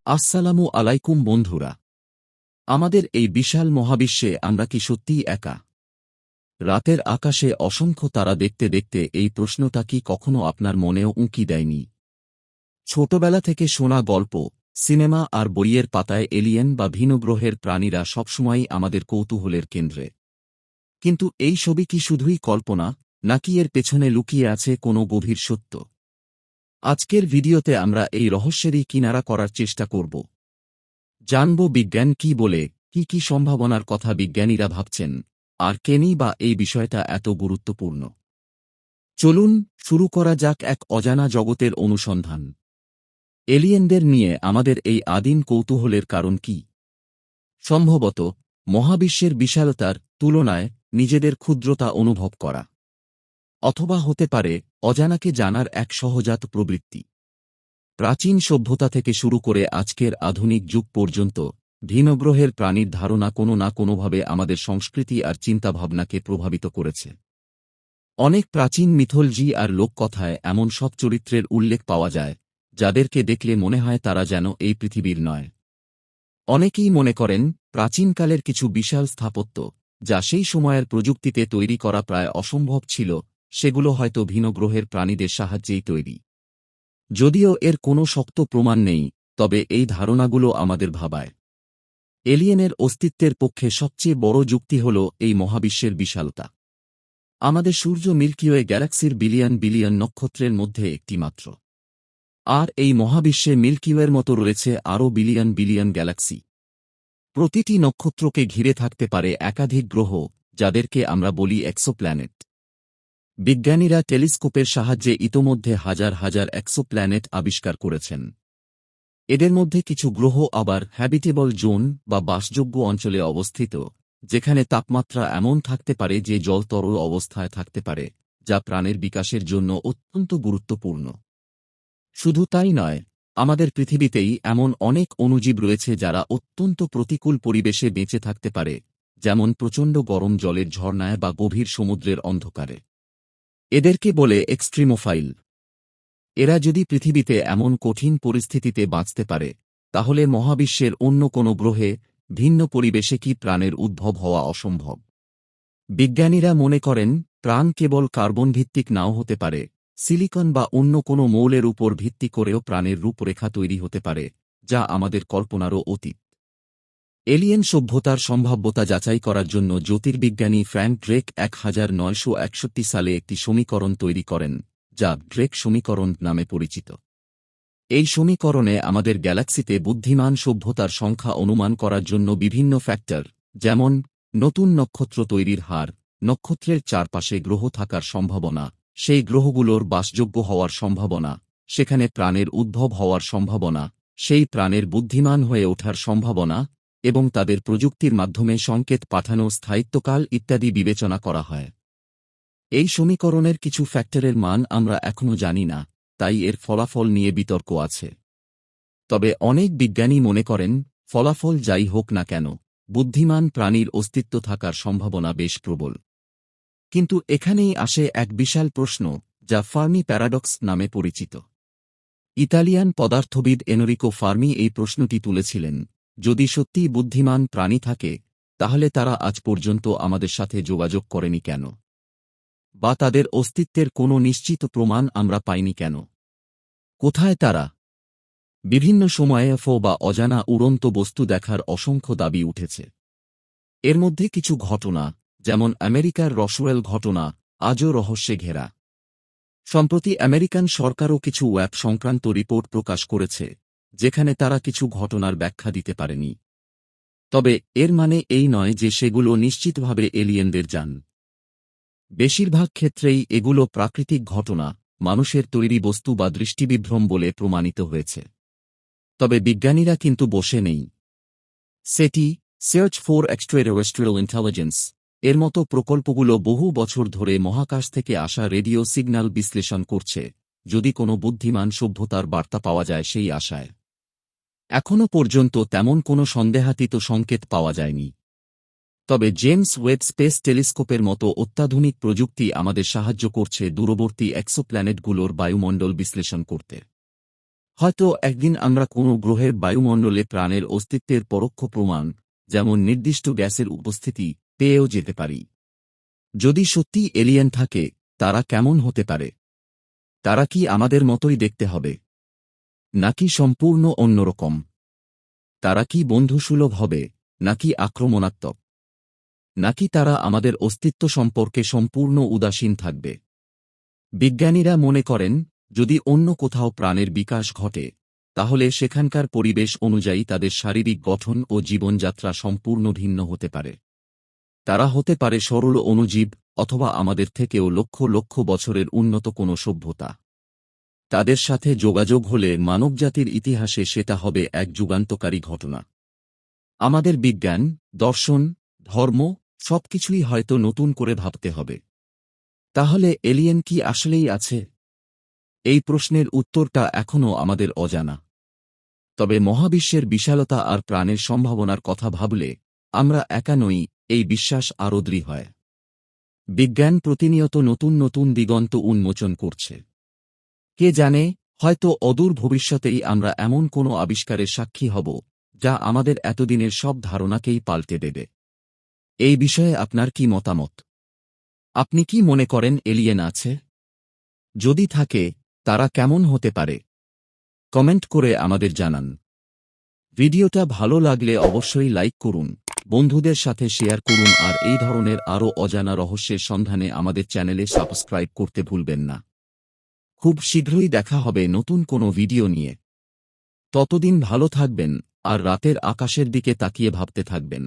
আসসালামু আলাইকুম বন্ধুরা। আমাদের এই বিশাল মহাবিশ্বে আমরা কি সত্যিই একা? রাতের আকাশে অসংখ্য তারা দেখতে দেখতে এই প্রশ্নটা কি কখনো আপনার মনেও উঁকি দেয়নি? ছোটবেলা থেকে শোনা গল্প, সিনেমা আর বইয়ের পাতায় এলিয়েন বা ভিন্ন গ্রহের প্রাণীরা সবসময়ই আমাদের কৌতূহলের কেন্দ্রে। কিন্তু এই ছবি কি শুধুই কল্পনা, নাকি এর পেছনে লুকিয়ে আছে কোনো গভীর সত্য? আজকের ভিডিওতে আমরা এই রহস্যেরই কিনারা করার চেষ্টা করব। জানব বিজ্ঞান কি বলে, কি সম্ভাবনার কথা বিজ্ঞানীরা ভাবছেন, আর কেনই বা এই বিষয়টা এত গুরুত্বপূর্ণ। চলুন শুরু করা যাক এক অজানা জগতের অনুসন্ধান। এলিয়েনদের নিয়ে আমাদের এই আদিম কৌতূহলের কারণ কি? সম্ভবত মহাবিশ্বের বিশালতার তুলনায় নিজেদের ক্ষুদ্রতা অনুভব করা, অথবা হতে পারে অজানাকে জানার এক সহজাত প্রবৃত্তি। প্রাচীন সভ্যতা থেকে শুরু করে আজকের আধুনিক যুগ পর্যন্ত ভিনগ্রহের প্রাণীর ধারণা কোনো না কোনোভাবে আমাদের সংস্কৃতি আর চিন্তাভাবনাকে প্রভাবিত করেছে। অনেক প্রাচীন মিথোলজি আর লোককথায় এমন সব চরিত্রের উল্লেখ পাওয়া যায়, যাদেরকে দেখলে মনে হয় তারা যেন এই পৃথিবীর নয়। অনেকেই মনে করেন প্রাচীনকালের কিছু বিশাল স্থাপত্য, যা সেই সময়ের প্রযুক্তিতে তৈরি করা প্রায় অসম্ভব ছিল, সেগুলো হয়তো ভিনগ্রহের প্রাণীদের সাহায্যেই তৈরি। যদিও এর কোনো শক্ত প্রমাণ নেই, তবে এই ধারণাগুলো আমাদের ভাবায়। এলিয়েনের অস্তিত্বের পক্ষে সবচেয়ে বড় যুক্তি হল এই মহাবিশ্বের বিশালতা। আমাদের সূর্য মিল্কিওয়ে গ্যালাক্সির বিলিয়ন বিলিয়ন নক্ষত্রের মধ্যে একটি মাত্র। আর এই মহাবিশ্বে মিল্কিওয়ের মতো রয়েছে আরও বিলিয়ন বিলিয়ন গ্যালাক্সি। প্রতিটি নক্ষত্রকে ঘিরে থাকতে পারে একাধিক গ্রহ, যাদেরকে আমরা বলি এক্সোপ্ল্যানেট। বিজ্ঞানীরা টেলিস্কোপের সাহায্যে ইতোমধ্যে হাজার হাজার এক্সোপ্ল্যানেট আবিষ্কার করেছেন। এদের মধ্যে কিছু গ্রহ আবার হ্যাবিটেবল জোন বা বাসযোগ্য অঞ্চলে অবস্থিত, যেখানে তাপমাত্রা এমন থাকতে পারে যে জল তরল অবস্থায় থাকতে পারে, যা প্রাণের বিকাশের জন্য অত্যন্ত গুরুত্বপূর্ণ। শুধু তাই নয়, আমাদের পৃথিবীতেই এমন অনেক অণুজীব রয়েছে যারা অত্যন্ত প্রতিকূল পরিবেশে বেঁচে থাকতে পারে, যেমন প্রচণ্ড গরম জলের ঝর্ণায় বা গভীর সমুদ্রের অন্ধকারে। এদেরকে বলে এক্সট্রিমোফাইল। এরা যদি পৃথিবীতে এমন কঠিন পরিস্থিতিতে বাঁচতে পারে, তাহলে মহাবিশ্বের অন্য কোনো গ্রহে ভিন্ন পরিবেশে কি প্রাণের উদ্ভব হওয়া অসম্ভব? বিজ্ঞানীরা মনে করেন প্রাণ কেবল কার্বন ভিত্তিক নাও হতে পারে, সিলিকন বা অন্য কোনো মৌলের উপর ভিত্তি করেও প্রাণের রূপরেখা তৈরি হতে পারে, যা আমাদের কল্পনারও অতীত। এলিয়েন সভ্যতার সম্ভাব্যতা যাচাই করার জন্য জ্যোতির্বিজ্ঞানী ফ্র্যাঙ্ক ড্রেক 1961 সালে একটি সমীকরণ তৈরি করেন, যা ড্রেক সমীকরণ নামে পরিচিত। এই সমীকরণে আমাদের গ্যালাক্সিতে বুদ্ধিমান সভ্যতার সংখ্যা অনুমান করার জন্য বিভিন্ন ফ্যাক্টর, যেমন নতুন নক্ষত্র তৈরির হার, নক্ষত্রের চারপাশে গ্রহ থাকার সম্ভাবনা, সেই গ্রহগুলোর বাসযোগ্য হওয়ার সম্ভাবনা, সেখানে প্রাণের উদ্ভব হওয়ার সম্ভাবনা, সেই প্রাণের বুদ্ধিমান হয়ে ওঠার সম্ভাবনা এবং তাদের প্রযুক্তির মাধ্যমে সংকেত পাঠানো স্থায়িত্বকাল ইত্যাদি বিবেচনা করা হয়। এই সমীকরণের কিছু ফ্যাক্টরের মান আমরা এখনও জানি না, তাই এর ফলাফল নিয়ে বিতর্ক আছে। তবে অনেক বিজ্ঞানী মনে করেন ফলাফল যাই হোক না কেন, বুদ্ধিমান প্রাণীর অস্তিত্ব থাকার সম্ভাবনা বেশ প্রবল। কিন্তু এখানেই আসে এক বিশাল প্রশ্ন, যা ফার্মি প্যারাডক্স নামে পরিচিত। ইতালিয়ান পদার্থবিদ এনরিকো ফার্মি এই প্রশ্নটি তুলেছিলেন, যদি সত্যিই বুদ্ধিমান প্রাণী থাকে, তাহলে তারা আজ পর্যন্ত আমাদের সাথে যোগাযোগ করেনি কেন? বা তাদের অস্তিত্বের কোনো নিশ্চিত প্রমাণ আমরা পাইনি কেন? কোথায় তারা? বিভিন্ন সময়ে এফও বা অজানা উড়ন্ত বস্তু দেখার অসংখ্য দাবি উঠেছে। এর মধ্যে কিছু ঘটনা, যেমন আমেরিকার রসওয়েল ঘটনা, আজও রহস্যে ঘেরা। সম্প্রতি আমেরিকান সরকারও কিছু ওয়েব সংক্রান্ত রিপোর্ট প্রকাশ করেছে, যেখানে তারা কিছু ঘটনার ব্যাখ্যা দিতে পারেনি। তবে এর মানে এই নয় যে সেগুলো নিশ্চিতভাবে এলিয়েনদের যান। বেশিরভাগ ক্ষেত্রেই এগুলো প্রাকৃতিক ঘটনা, মানুষের তৈরি বস্তু বা দৃষ্টিবিভ্রম বলে প্রমাণিত হয়েছে। তবে বিজ্ঞানীরা কিন্তু বসে নেই। সেটি, সার্চ ফর এক্সট্রাটেরেস্ট্রিয়াল ইন্টেলিজেন্স, এর মতো প্রকল্পগুলো বহু বছর ধরে মহাকাশ থেকে আসা রেডিও সিগন্যাল বিশ্লেষণ করছে, যদি কোনো বুদ্ধিমান সভ্যতার বার্তা পাওয়া যায় সেই আশায়। এখনও পর্যন্ত তেমন কোনো সন্দেহাতীত সংকেত পাওয়া যায়নি। তবে জেমস ওয়েব স্পেস টেলিস্কোপের মতো অত্যাধুনিক প্রযুক্তি আমাদের সাহায্য করছে দূরবর্তী এক্সোপ্ল্যানেটগুলোর বায়ুমণ্ডল বিশ্লেষণ করতে। হয়তো একদিন আমরা কোনো গ্রহের বায়ুমণ্ডলে প্রাণের অস্তিত্বের পরোক্ষ প্রমাণ, যেমন নির্দিষ্ট গ্যাসের উপস্থিতি, পেয়েও যেতে পারি। যদি সত্যি এলিয়েন থাকে, তারা কেমন হতে পারে? তারা কি আমাদের মতোই দেখতে হবে, নাকি সম্পূর্ণ অন্যরকম? তারা কি বন্ধুসুলভ হবে, নাকি আক্রমণাত্মক? নাকি তারা আমাদের অস্তিত্ব সম্পর্কে সম্পূর্ণ উদাসীন থাকবে? বিজ্ঞানীরা মনে করেন, যদি অন্য কোথাও প্রাণের বিকাশ ঘটে, তাহলে সেখানকার পরিবেশ অনুযায়ী তাদের শারীরিক গঠন ও জীবনযাত্রা সম্পূর্ণ ভিন্ন হতে পারে। তারা হতে পারে সরল অণুজীব, অথবা আমাদের থেকেও লক্ষ লক্ষ বছরের উন্নত কোনো সভ্যতা। তাদের সাথে যোগাযোগ হলে মানবজাতির ইতিহাসে সেটা হবে এক যুগান্তকারী ঘটনা। আমাদের বিজ্ঞান, দর্শন, ধর্ম সবকিছুই হয়তো নতুন করে ভাবতে হবে। তাহলে এলিয়েন কি আসলেই আছে? এই প্রশ্নের উত্তরটা এখনও আমাদের অজানা। তবে মহাবিশ্বের বিশালতা আর প্রাণের সম্ভাবনার কথা ভাবলে আমরা একা নই, এই বিশ্বাস আরও দৃঢ় হয়। বিজ্ঞান প্রতিনিয়ত নতুন নতুন দিগন্ত উন্মোচন করছে। কে জানে, হয়তো অদূর ভবিষ্যতেই আমরা এমন কোনো আবিষ্কারের সাক্ষী হব, যা আমাদের এতদিনের সব ধারণাকেই পাল্টে দেবে। এই বিষয়ে আপনার কি মতামত? আপনি কি মনে করেন এলিয়েন আছে? যদি থাকে, তারা কেমন হতে পারে? কমেন্ট করে আমাদের জানান। ভিডিওটা ভালো লাগলে অবশ্যই লাইক করুন, বন্ধুদের সাথে শেয়ার করুন আর এই ধরনের আরও অজানা রহস্যের সন্ধানে আমাদের চ্যানেলে সাবস্ক্রাইব করতে ভুলবেন না। খুব শীঘ্রই দেখা হবে নতুন কোনো ভিডিও নিয়ে। ততদিন ভালো থাকবেন আর রাতের আকাশের দিকে তাকিয়ে ভাবতে থাকবেন।